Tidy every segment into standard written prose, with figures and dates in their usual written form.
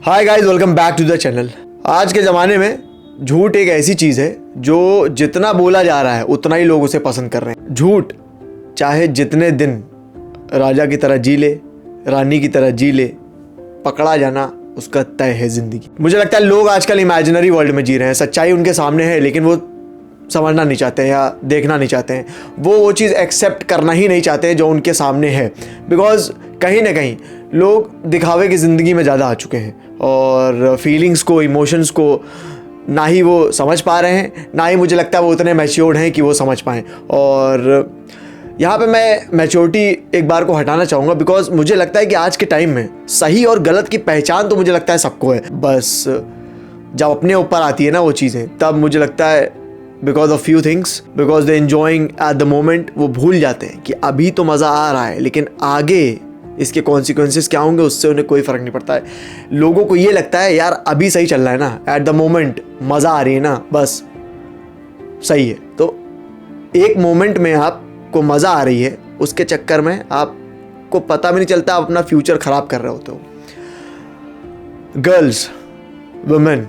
Hi guys, welcome back to the channel. आज के ज़माने में झूठ एक ऐसी चीज़ है जो जितना बोला जा रहा है उतना ही लोग उसे पसंद कर रहे हैं। झूठ चाहे जितने दिन राजा की तरह जी ले, रानी की तरह जी ले, पकड़ा जाना उसका तय है ज़िंदगी। मुझे लगता है लोग आजकल इमेजिनरी वर्ल्ड में जी रहे हैं। सच्चाई उनके सामने है लेकिन वो समझना नहीं चाहते हैं या देखना नहीं चाहते हैं। वो चीज़ एक्सेप्ट करना ही नहीं चाहते हैं जो उनके सामने है। बिकॉज कहीं ना कहीं लोग दिखावे की ज़िंदगी में ज़्यादा आ चुके हैं और फीलिंग्स को, इमोशंस को ना ही वो समझ पा रहे हैं, ना ही मुझे लगता है वो उतने मैच्योर्ड हैं कि वो समझ पाएँ। और यहाँ पे मैं मैच्योरिटी एक बार को हटाना चाहूँगा बिकॉज मुझे लगता है कि आज के टाइम में सही और गलत की पहचान तो मुझे लगता है सबको है। बस जब अपने ऊपर आती है ना वो चीज़ें, तब मुझे लगता है because of few things, because they enjoying at the moment, वो भूल जाते हैं कि अभी तो मज़ा आ रहा है लेकिन आगे इसके कॉन्सिक्वेंसेस क्या होंगे उससे उन्हें कोई फ़र्क नहीं पड़ता है। लोगों को ये लगता है यार अभी सही चल रहा है ना, एट द मोमेंट मज़ा आ रही है ना, बस सही है। तो एक मोमेंट में आपको मज़ा आ रही है, उसके चक्कर में आपको पता भी नहीं चलता, आप अपना फ्यूचर ख़राब कर रहे होते हो। Girls, women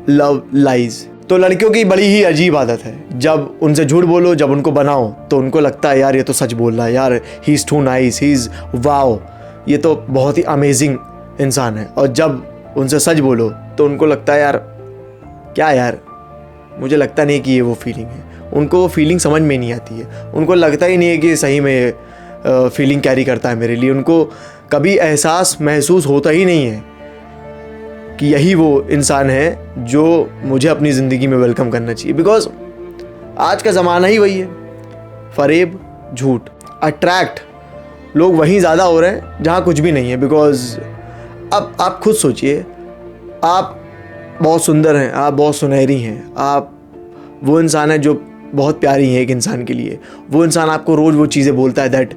love lies. तो लड़कियों की बड़ी ही अजीब आदत है, जब उनसे झूठ बोलो, जब उनको बनाओ तो उनको लगता है यार ये तो सच बोल रहा है, यार he is too nice, he is wow, ये तो बहुत ही अमेजिंग इंसान है। और जब उनसे सच बोलो तो उनको लगता है यार क्या यार, मुझे लगता नहीं कि ये वो फीलिंग है। उनको वो फीलिंग समझ में नहीं आती है, उनको लगता ही नहीं है कि सही में फीलिंग कैरी करता है मेरे लिए। उनको कभी एहसास महसूस होता ही नहीं है कि यही वो इंसान है जो मुझे अपनी ज़िंदगी में वेलकम करना चाहिए। बिकॉज आज का ज़माना ही वही है, फ़रेब, झूठ। अट्रैक्ट लोग वहीं ज़्यादा हो रहे हैं जहाँ कुछ भी नहीं है। बिकॉज अब आप खुद सोचिए, आप बहुत सुंदर हैं, आप बहुत सुनहरी हैं, आप वो इंसान है जो बहुत प्यारी हैं एक इंसान के लिए। वो इंसान आपको रोज़ वो चीज़ें बोलता है दैट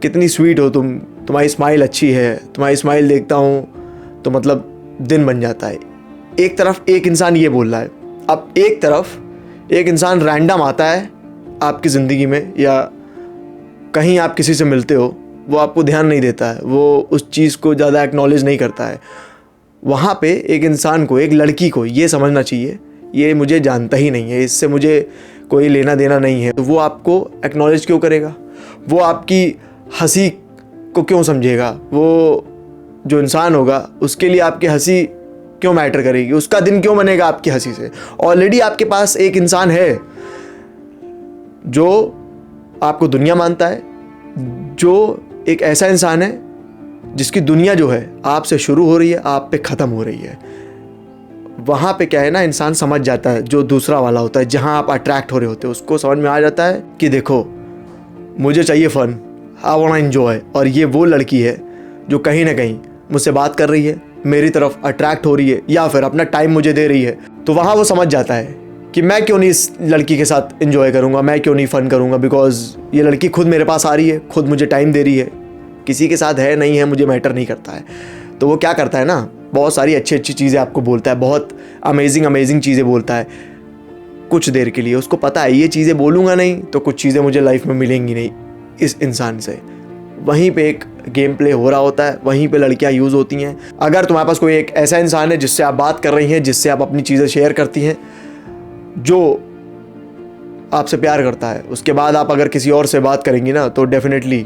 कितनी स्वीट हो तुम, तुम्हारी स्माइल अच्छी है, तुम्हारी स्माइल देखता हूँ तो मतलब दिन बन जाता है। एक तरफ एक इंसान ये बोल रहा है, अब एक तरफ एक इंसान रैंडम आता है आपकी ज़िंदगी में, या कहीं आप किसी से मिलते हो, वो आपको ध्यान नहीं देता है, वो उस चीज़ को ज़्यादा एक्नॉलेज नहीं करता है। वहाँ पे एक इंसान को, एक लड़की को ये समझना चाहिए ये मुझे जानता ही नहीं है, इससे मुझे कोई लेना देना नहीं है, तो वो आपको एक्नॉलेज क्यों करेगा, वो आपकी हंसी को क्यों समझेगा, वो जो इंसान होगा उसके लिए आपकी हंसी क्यों मैटर करेगी, उसका दिन क्यों बनेगा आपकी हंसी से। ऑलरेडी आपके पास एक इंसान है जो आपको दुनिया मानता है, जो एक ऐसा इंसान है जिसकी दुनिया जो है आपसे शुरू हो रही है, आप पे ख़त्म हो रही है। वहाँ पे क्या है ना, इंसान समझ जाता है, जो दूसरा वाला होता है जहाँ आप अट्रैक्ट हो रहे होते हो, उसको समझ में आ जाता है कि देखो मुझे चाहिए फ़न, आई वांट एंजॉय, और ये वो लड़की है जो कहीं ना कहीं मुझसे बात कर रही है, मेरी तरफ अट्रैक्ट हो रही है, या फिर अपना टाइम मुझे दे रही है। तो वहाँ वो समझ जाता है कि मैं क्यों नहीं इस लड़की के साथ एंजॉय करूँगा, मैं क्यों नहीं फ़न करूँगा, बिकॉज ये लड़की खुद मेरे पास आ रही है, खुद मुझे टाइम दे रही है, किसी के साथ है नहीं है मुझे मैटर नहीं करता है। तो वो क्या करता है ना, बहुत सारी अच्छी अच्छी चीज़ें आपको बोलता है, बहुत अमेजिंग चीज़ें बोलता है कुछ देर के लिए। उसको पता है ये चीज़ें बोलूँगा नहीं तो कुछ चीज़ें मुझे लाइफ में मिलेंगी नहीं इस इंसान से। वहीं पे एक गेम प्ले हो रहा होता है, वहीं पे लड़कियां यूज़ होती हैं। अगर तुम्हारे पास कोई एक ऐसा इंसान है जिससे आप बात कर रही हैं, जिससे आप अपनी चीज़ें शेयर करती हैं, जो आपसे प्यार करता है, उसके बाद आप अगर किसी और से बात करेंगी ना तो डेफिनेटली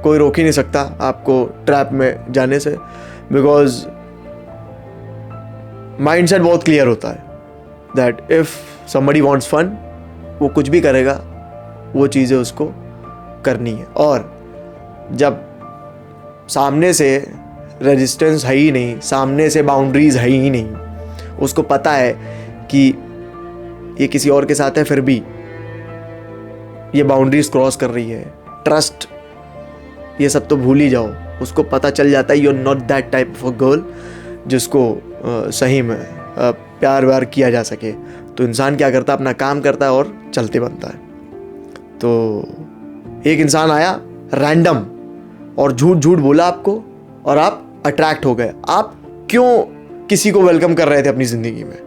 कोई रोक ही नहीं सकता आपको ट्रैप में जाने से। बिकॉज माइंडसेट बहुत क्लियर होता है that if somebody wants fun, वो कुछ भी करेगा, वो चीज़ें उसको करनी है। और जब सामने से रेजिस्टेंस है ही नहीं, सामने से बाउंड्रीज है ही नहीं, उसको पता है कि ये किसी और के साथ है, फिर भी ये बाउंड्रीज क्रॉस कर रही है, ट्रस्ट ये सब तो भूल ही जाओ। उसको पता चल जाता है you are not that type of a girl जिसको सही में प्यार व्यार किया जा सके। तो इंसान क्या करता है, अपना काम करता है और चलते बनता है। तो एक इंसान आया रैंडम और झूठ झूठ बोला आपको और आप अट्रैक्ट हो गए। आप क्यों किसी को वेलकम कर रहे थे अपनी ज़िंदगी में?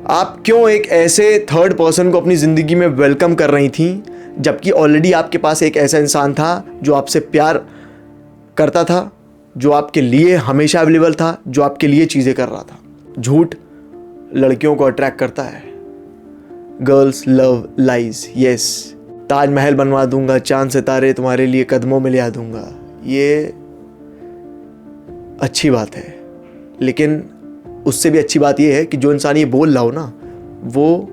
आप क्यों एक ऐसे थर्ड पर्सन को अपनी ज़िंदगी में वेलकम कर रही थी जबकि ऑलरेडी आपके पास एक ऐसा इंसान था जो आपसे प्यार करता था, जो आपके लिए हमेशा अवेलेबल था, जो आपके लिए चीज़ें कर रहा था। झूठ लड़कियों को अट्रैक्ट करता है। Girls love lies. Yes, Taj Mahal बनवा दूंगा, चांद सितारे तुम्हारे लिए कदमों में ले आ दूंगा, ये अच्छी बात है, लेकिन उससे भी अच्छी बात ये है कि जो इंसान ये बोल रहा हो ना, वो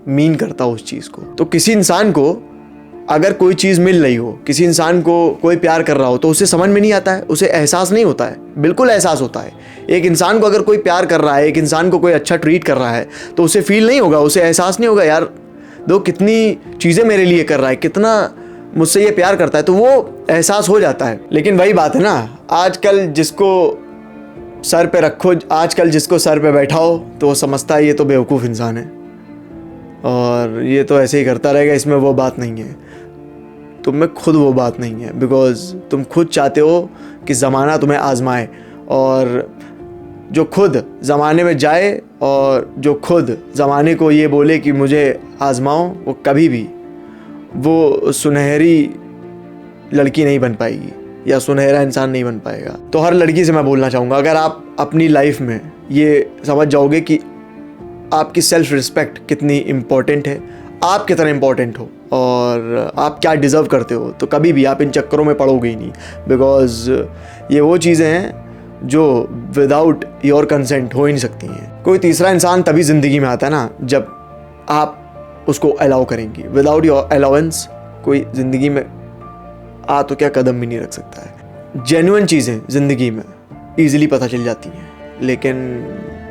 मीन करता हो उस चीज़ को। तो किसी इंसान को अगर कोई चीज़ मिल रही हो, किसी इंसान को कोई प्यार कर रहा हो, तो उसे समझ में नहीं आता है, उसे एहसास नहीं होता है। बिल्कुल एहसास होता है। एक इंसान को अगर कोई प्यार कर रहा है, एक इंसान को कोई अच्छा ट्रीट कर रहा है, तो उसे फील नहीं होगा, उसे एहसास नहीं होगा, यार दो कितनी चीज़ें मेरे लिए कर रहा है, कितना मुझसे ये प्यार करता है, तो वो एहसास हो जाता है। लेकिन वही बात है ना, आजकल जिसको सर पे रखो, आजकल जिसको सर पे बैठाओ, तो वो समझता है ये तो बेवकूफ़ इंसान है और ये तो ऐसे ही करता रहेगा, इसमें वो बात नहीं है। तुम में खुद वो बात नहीं है, बिकॉज तुम खुद चाहते हो कि ज़माना तुम्हें आजमाए, और जो खुद ज़माने में जाए और जो खुद ज़माने को ये बोले कि मुझे आजमाओ, वो कभी भी वो सुनहरी लड़की नहीं बन पाएगी या सुनहरा इंसान नहीं बन पाएगा। तो हर लड़की से मैं बोलना चाहूँगा, अगर आप अपनी लाइफ में ये समझ जाओगे कि आपकी सेल्फ रिस्पेक्ट कितनी इम्पोर्टेंट है, आप कितना इम्पोर्टेंट हो और आप क्या डिज़र्व करते हो, तो कभी भी आप इन चक्करों में पड़ोगे ही नहीं। बिकॉज ये वो चीज़ें हैं जो विदाउट योर कंसेंट हो ही नहीं सकती हैं। कोई तीसरा इंसान तभी ज़िंदगी में आता है ना, जब आप उसको अलाउ करेंगी। विदाउट योर अलाउंस कोई ज़िंदगी में आ तो क्या कदम भी नहीं रख सकता है। जेन्युइन चीज़ें ज़िंदगी में ईज़िली पता चल जाती हैं, लेकिन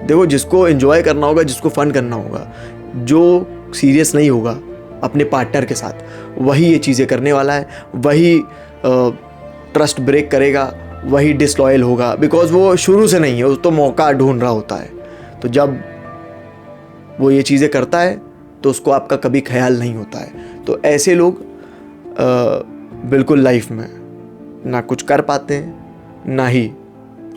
देखो, जिसको एंजॉय करना होगा, जिसको फ़न करना होगा, जो सीरियस नहीं होगा अपने पार्टनर के साथ, वही ये चीज़ें करने वाला है, वही ट्रस्ट ब्रेक करेगा, वही डिसलॉयल होगा। बिकॉज वो शुरू से नहीं है, वो तो मौका ढूंढ रहा होता है। तो जब वो ये चीज़ें करता है तो उसको आपका कभी ख्याल नहीं होता है। तो ऐसे लोग बिल्कुल लाइफ में ना कुछ कर पाते हैं, ना ही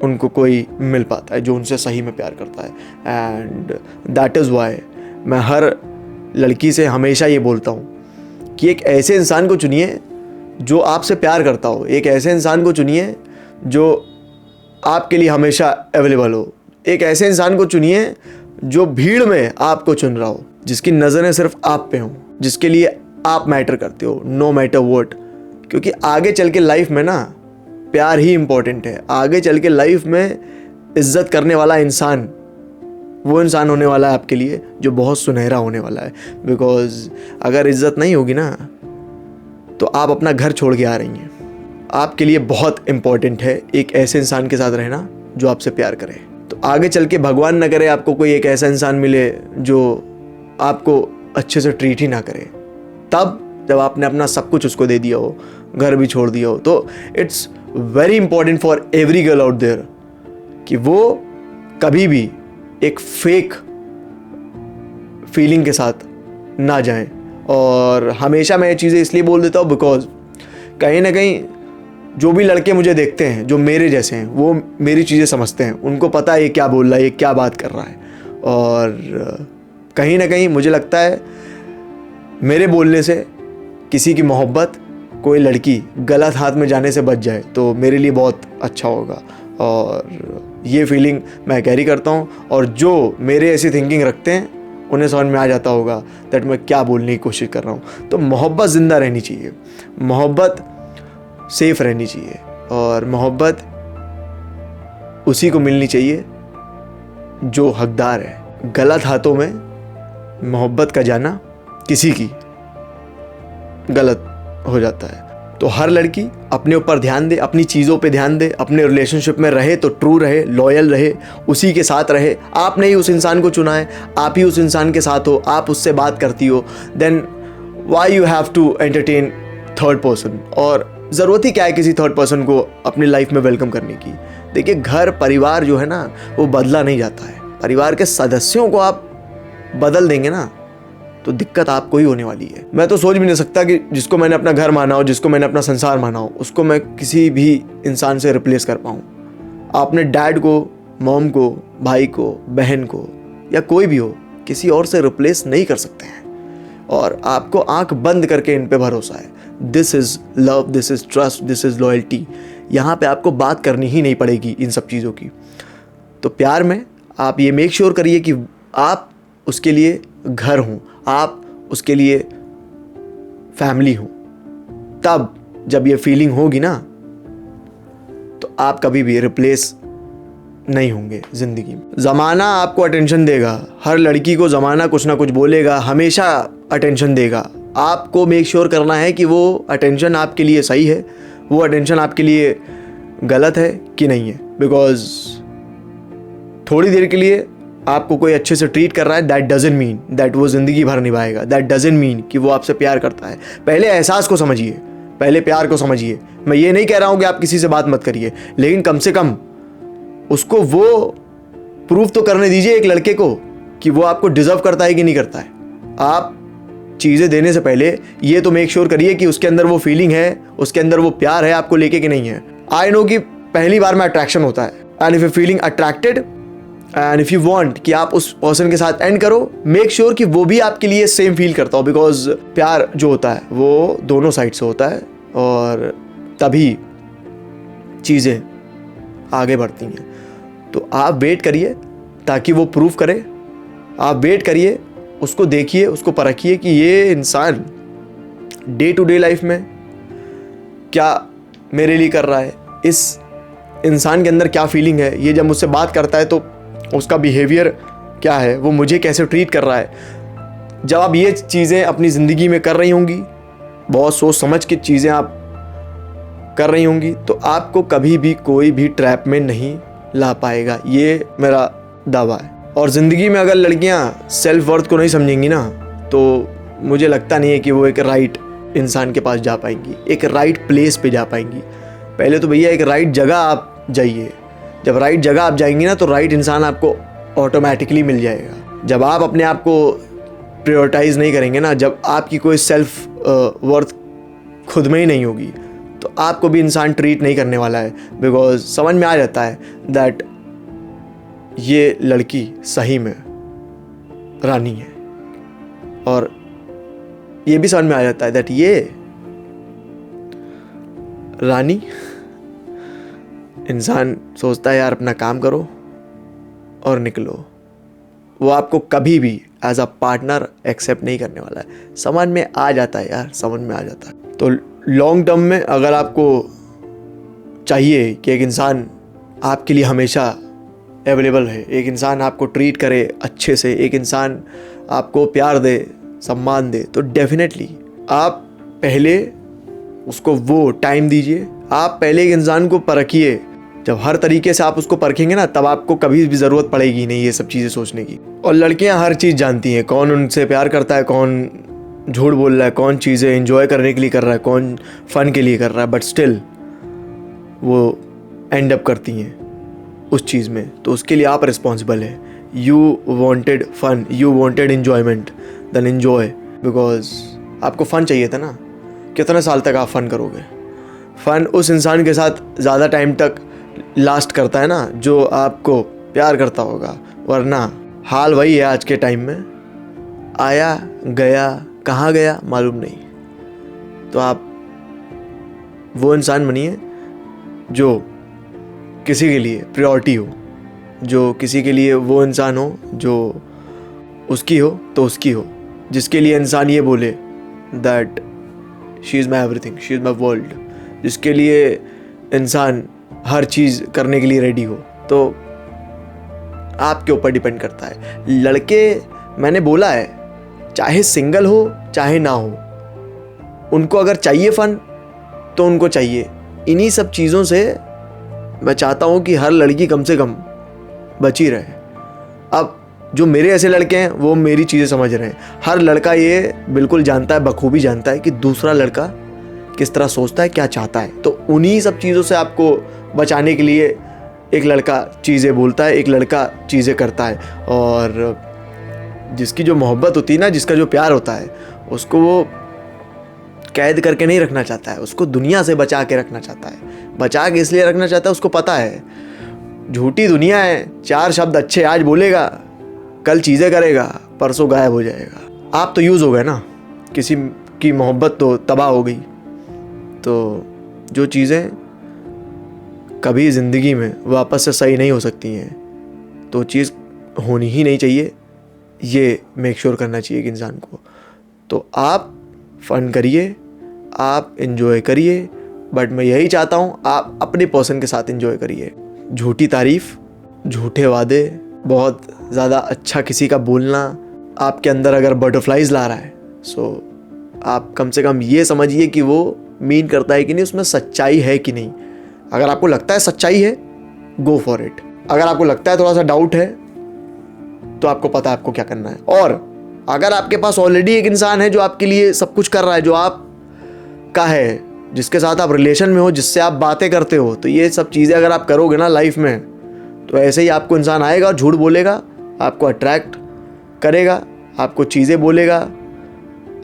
उनको कोई मिल पाता है जो उनसे सही में प्यार करता है। एंड दैट इज़ वाई मैं हर लड़की से हमेशा ये बोलता हूँ कि एक ऐसे इंसान को चुनिए जो आपसे प्यार करता हो, एक ऐसे इंसान को चुनिए जो आपके लिए हमेशा अवेलेबल हो, एक ऐसे इंसान को चुनिए जो भीड़ में आपको चुन रहा हो, जिसकी नज़रें सिर्फ आप पे हों, जिसके लिए आप मैटर करते हो, नो मैटर व्हाट। क्योंकि आगे चल के लाइफ में ना प्यार ही इम्पोर्टेंट है। आगे चल के लाइफ में इज्जत करने वाला इंसान वो इंसान होने वाला है आपके लिए जो बहुत सुनहरा होने वाला है। बिकॉज अगर इज्जत नहीं होगी ना, तो आप अपना घर छोड़ के आ रही हैं। आपके लिए बहुत इम्पोर्टेंट है एक ऐसे इंसान के साथ रहना जो आपसे प्यार करे। तो आगे चल के भगवान ना करे आपको कोई एक ऐसा इंसान मिले जो आपको अच्छे से ट्रीट ही ना करे, तब जब आपने अपना सब कुछ उसको दे दिया हो, घर भी छोड़ दिया हो। तो it's very important for every girl out there कि वो कभी भी एक फेक फीलिंग के साथ ना जाएं। और हमेशा मैं ये चीज़ें इसलिए बोल देता हूँ बिकॉज कहीं ना कहीं जो भी लड़के मुझे देखते हैं जो मेरे जैसे हैं, वो मेरी चीज़ें समझते हैं, उनको पता है ये क्या बोल रहा है, ये क्या बात कर रहा है। और कहीं ना कहीं मुझे लगता है मेरे बोलने से किसी की मोहब्बत, कोई लड़की गलत हाथ में जाने से बच जाए तो मेरे लिए बहुत अच्छा होगा। और ये फीलिंग मैं कैरी करता हूँ, और जो मेरे ऐसी थिंकिंग रखते हैं उन्हें समझ में आ जाता होगा दैट मैं क्या बोलने की कोशिश कर रहा हूँ। तो मोहब्बत ज़िंदा रहनी चाहिए, मोहब्बत सेफ रहनी चाहिए, और मोहब्बत उसी को मिलनी चाहिए जो हकदार है। गलत हाथों में मोहब्बत का जाना किसी की गलत हो जाता है। तो हर लड़की अपने ऊपर ध्यान दे, अपनी चीज़ों पे ध्यान दे, अपने रिलेशनशिप में रहे तो ट्रू रहे, लॉयल रहे, उसी के साथ रहे। आपने ही उस इंसान को चुना है, आप ही उस इंसान के साथ हो, आप उससे बात करती हो, then why you have to entertain third person. और ज़रूरत ही क्या है किसी थर्ड पर्सन को अपनी लाइफ में वेलकम करने की। देखिए, घर परिवार जो है ना, वो बदला नहीं जाता है। परिवार के सदस्यों को आप बदल देंगे ना, तो दिक्कत आपको ही होने वाली है। मैं तो सोच भी नहीं सकता कि जिसको मैंने अपना घर माना हो, जिसको मैंने अपना संसार माना हो, उसको मैं किसी भी इंसान से रिप्लेस कर पाऊँ। आपने डैड को, मॉम को, भाई को, बहन को, या कोई भी हो, किसी और से रिप्लेस नहीं कर सकते हैं। और आपको आंख बंद करके इन पे भरोसा है। This is love, this is trust, this is loyalty, यहाँ पे आपको बात करनी ही नहीं पड़ेगी इन सब चीज़ों की। तो प्यार में आप ये मेक श्योर करिए कि आप उसके लिए घर हों, आप उसके लिए फैमिली हों। तब जब ये फीलिंग होगी ना, तो आप कभी भी रिप्लेस नहीं होंगे ज़िंदगी में। ज़माना आपको अटेंशन देगा, हर लड़की को ज़माना कुछ ना कुछ बोलेगा, हमेशा अटेंशन देगा। आपको मेक श्योर करना है कि वो अटेंशन आपके लिए सही है, वो अटेंशन आपके लिए गलत है कि नहीं है। बिकॉज थोड़ी देर के लिए आपको कोई अच्छे से ट्रीट कर रहा है, दैट डजंट मीन दैट वो ज़िंदगी भर निभाएगा। दैट डजंट मीन कि वो आपसे प्यार करता है। पहले एहसास को समझिए, पहले प्यार को समझिए। मैं ये नहीं कह रहा हूँ कि आप किसी से बात मत करिए, लेकिन कम से कम उसको वो प्रूफ तो करने दीजिए एक लड़के को कि वो आपको डिजर्व करता है कि नहीं करता है। आप चीज़ें देने से पहले ये तो मेक श्योर करिए कि उसके अंदर वो फीलिंग है, उसके अंदर वो प्यार है आपको लेके कि नहीं है। आई नो कि पहली बार में अट्रैक्शन होता है, and if you feeling attracted and if you want कि आप उस पर्सन के साथ एंड करो, मेक श्योर कि वो भी आपके लिए सेम फील करता हो। बिकॉज प्यार जो होता है वो दोनों साइड से होता है, और तभी चीज़ें आगे बढ़ती हैं। तो आप वेट करिए ताकि वो प्रूव करे, आप वेट करिए, उसको देखिए, उसको परखिए कि ये इंसान डे टू डे लाइफ में क्या मेरे लिए कर रहा है, इस इंसान के अंदर क्या फीलिंग है, ये जब मुझसे बात करता है तो उसका बिहेवियर क्या है, वो मुझे कैसे ट्रीट कर रहा है। जब आप ये चीज़ें अपनी ज़िंदगी में कर रही होंगी, बहुत सोच समझ के चीज़ें आप कर रही होंगी, तो आपको कभी भी कोई भी ट्रैप में नहीं ला पाएगा। ये मेरा दावा है। और ज़िंदगी में अगर लड़कियां सेल्फ वर्थ को नहीं समझेंगी ना, तो मुझे लगता नहीं है कि वो एक राइट इंसान के पास जा पाएंगी, एक राइट प्लेस पे जा पाएंगी। पहले तो भैया एक राइट जगह आप जाइए। जब राइट जगह आप जाएंगी ना, तो राइट इंसान आपको ऑटोमेटिकली मिल जाएगा। जब आप अपने आप को प्रायोरिटाइज नहीं करेंगे ना, जब आपकी कोई सेल्फ वर्थ खुद में ही नहीं होगी, तो आपको भी इंसान ट्रीट नहीं करने वाला है। बिकॉज समझ में आ जाता है दैट ये लड़की सही में रानी है, और ये भी समझ में आ जाता है दैट ये रानी। इंसान सोचता है यार अपना काम करो और निकलो, वो आपको कभी भी एज अ पार्टनर एक्सेप्ट नहीं करने वाला है। समझ में आ जाता है यार, समझ में आ जाता है। तो लॉन्ग टर्म में अगर आपको चाहिए कि एक इंसान आपके लिए हमेशा अवेलेबल है, एक इंसान आपको ट्रीट करे अच्छे से, एक इंसान आपको प्यार दे, सम्मान दे, तो डेफिनेटली आप पहले उसको वो टाइम दीजिए। आप पहले एक इंसान को परखिए। जब हर तरीके से आप उसको परखेंगे ना, तब आपको कभी भी ज़रूरत पड़ेगी नहीं ये सब चीज़ें सोचने की। और लड़कियां हर चीज़ जानती हैं, कौन उनसे प्यार करता है, कौन झूठ बोल रहा है, कौन चीज़ें एंजॉय करने के लिए कर रहा है, कौन फ़न के लिए कर रहा है, बट स्टिल वो एंड अप करती हैं उस चीज़ में। तो उसके लिए आप रिस्पॉन्सिबल है। You wanted fun, you wanted enjoyment, then enjoy. Because आपको फ़न चाहिए था ना। कितने साल तक आप फ़न करोगे? फ़न उस इंसान के साथ ज़्यादा टाइम तक लास्ट करता है ना जो आपको प्यार करता होगा, वरना हाल वही है आज के टाइम में, आया गया, कहाँ गया मालूम नहीं। तो आप वो इंसान बनिए जो किसी के लिए प्रायोरिटी हो, जो किसी के लिए वो इंसान हो जो उसकी हो तो उसकी हो, जिसके लिए इंसान ये बोले that she is my everything, she is my world, जिसके लिए इंसान हर चीज़ करने के लिए रेडी हो। तो आपके ऊपर डिपेंड करता है। लड़के, मैंने बोला है, चाहे सिंगल हो चाहे ना हो, उनको अगर चाहिए फ़न तो उनको चाहिए। इन्हीं सब चीज़ों से मैं चाहता हूँ कि हर लड़की कम से कम बची रहे। अब जो मेरे ऐसे लड़के हैं वो मेरी चीज़ें समझ रहे हैं। हर लड़का ये बिल्कुल जानता है, बखूबी जानता है कि दूसरा लड़का किस तरह सोचता है, क्या चाहता है। तो उन्हीं सब चीज़ों से आपको बचाने के लिए एक लड़का चीज़ें बोलता है, एक लड़का चीज़ें करता है। और जिसकी जो मोहब्बत होती है ना, जिसका जो प्यार होता है, उसको वो कैद करके नहीं रखना चाहता है, उसको दुनिया से बचा के रखना चाहता है। बचा के इसलिए रखना चाहता है, उसको पता है झूठी दुनिया है, 4 शब्द अच्छे आज बोलेगा, कल चीज़ें करेगा, परसों गायब हो जाएगा। आप तो यूज़ हो गए ना, किसी की मोहब्बत तो तबाह हो गई। तो जो चीज़ें कभी ज़िंदगी में वापस से सही नहीं हो सकती हैं, तो चीज़ होनी ही नहीं चाहिए, ये मेक श्योर करना चाहिए कि इंसान को। तो आप फ़न करिए, आप इन्जॉय करिए, बट मैं यही चाहता हूँ आप अपने पर्सन के साथ इन्जॉय करिए। झूठी तारीफ़, झूठे वादे, बहुत ज़्यादा अच्छा किसी का बोलना आपके अंदर अगर बटरफ्लाइज ला रहा है, सो आप कम से कम ये समझिए कि वो मीन करता है कि नहीं, उसमें सच्चाई है कि नहीं। अगर आपको लगता है सच्चाई है, गो फॉर इट। अगर आपको लगता है थोड़ा सा डाउट है, तो आपको पता है आपको क्या करना है। और अगर आपके पास ऑलरेडी एक इंसान है जो आपके लिए सब कुछ कर रहा है, जो आप का है, जिसके साथ आप रिलेशन में हो, जिससे आप बातें करते हो, तो ये सब चीज़ें अगर आप करोगे ना लाइफ में, तो ऐसे ही आपको इंसान आएगा और झूठ बोलेगा, आपको अट्रैक्ट करेगा, आपको चीज़ें बोलेगा,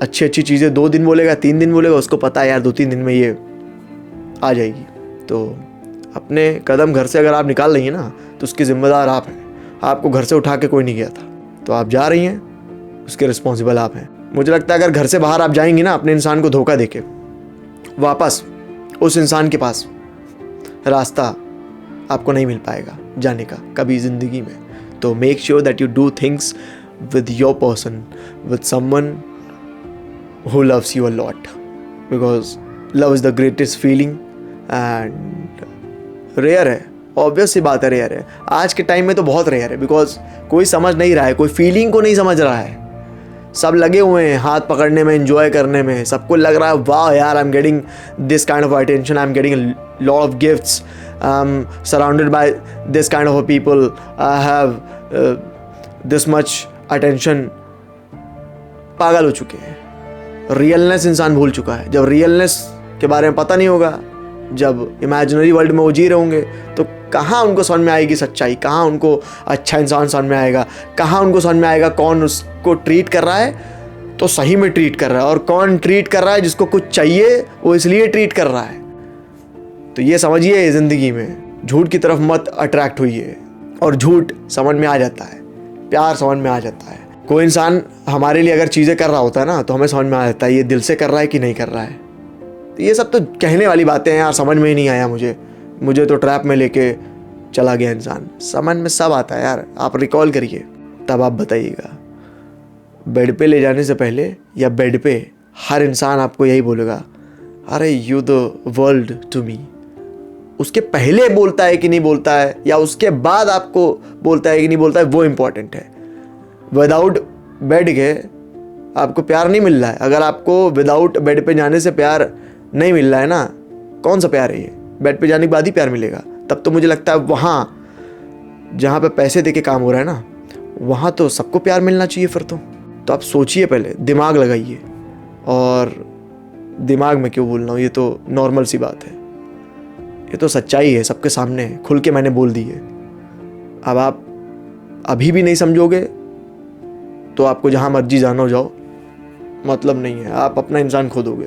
अच्छी अच्छी चीज़ें 2 दिन बोलेगा, 3 दिन बोलेगा, उसको पता है यार 2-3 दिन में ये आ जाएगी। तो अपने कदम घर से अगर आप निकाल रही हैं ना, तो उसकी ज़िम्मेदार आप हैं। आपको घर से उठा के कोई नहीं गया था, तो आप जा रही हैं, उसके रिस्पॉन्सिबल आप हैं। मुझे लगता है अगर घर से बाहर आप जाएंगी ना अपने इंसान को धोखा देके, वापस उस इंसान के पास रास्ता आपको नहीं मिल पाएगा जाने का कभी ज़िंदगी में। तो make sure that you do things with your person, with someone who loves you a lot, because love is the greatest feeling and rare है, ऑब्वियस सी बात है, रेयर है। आज के टाइम में तो बहुत रेयर है, बिकॉज कोई समझ नहीं रहा है, कोई फीलिंग को नहीं समझ रहा है। सब लगे हुए हैं हाथ पकड़ने में, एंजॉय करने में। सबको लग रहा है वाह यार, I am getting this kind of attention, I am getting lot of gifts, I am surrounded by this kind of people, I have this much attention. पागल हो चुके हैं, रियलनेस इंसान भूल चुका है। जब रियलनेस के बारे में पता नहीं होगा, जब इमेजिनरी वर्ल्ड में वो जी रहे होंगे, तो कहाँ उनको समझ में आएगी सच्चाई, कहाँ उनको अच्छा इंसान समझ में आएगा, कहाँ उनको समझ में आएगा कौन उसको ट्रीट कर रहा है तो सही में ट्रीट कर रहा है, और कौन ट्रीट कर रहा है जिसको कुछ चाहिए वो इसलिए ट्रीट कर रहा है। तो ये समझिए, ज़िंदगी में झूठ की तरफ मत अट्रैक्ट होइए, और झूठ समझ में आ जाता है, प्यार समझ में आ जाता है। कोई इंसान हमारे लिए अगर चीज़ें कर रहा होता है ना, तो हमें समझ में आ जाता है ये दिल से कर रहा है कि नहीं कर रहा है। तो ये सब तो कहने वाली बातें हैं यार, समझ में ही नहीं आया मुझे तो ट्रैप में लेके चला गया इंसान। समझ में सब आता है यार, आप रिकॉल करिए, तब आप बताइएगा। बेड पे ले जाने से पहले या बेड पे हर इंसान आपको यही बोलेगा, अरे you the world to me. उसके पहले बोलता है कि नहीं बोलता है, या उसके बाद आपको बोलता है कि नहीं बोलता है, वो इम्पॉर्टेंट है। विदाउट बेड के आपको प्यार नहीं मिल रहा है। अगर आपको विदाउट बेड पे जाने से प्यार नहीं मिल रहा है ना, कौन सा प्यार है ये? बेड पे जाने के बाद ही प्यार मिलेगा। तब तो मुझे लगता है वहाँ जहाँ पे पैसे दे के काम हो रहा है ना, वहाँ तो सबको प्यार मिलना चाहिए फिर तो आप सोचिए, पहले दिमाग लगाइए। और दिमाग में क्यों बोल रहा हूँ, ये तो नॉर्मल सी बात है, ये तो सच्चाई है, सबके सामने है, खुल के मैंने बोल दी है। अब आप अभी भी नहीं समझोगे तो आपको जहाँ मर्जी जाना हो जाओ, मतलब नहीं है, आप अपना इंसान खो दोगे।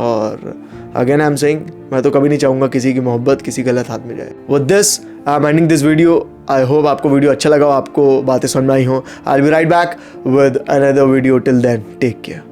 और अगेन आई एम सेइंग, मैं तो कभी नहीं चाहूँगा किसी की मोहब्बत किसी गलत हाथ में जाए। With this I am ending this video. I hope आपको वीडियो अच्छा लगा हो, आपको बातें समझ में आई हो। I will be right back with another video. Till then take care.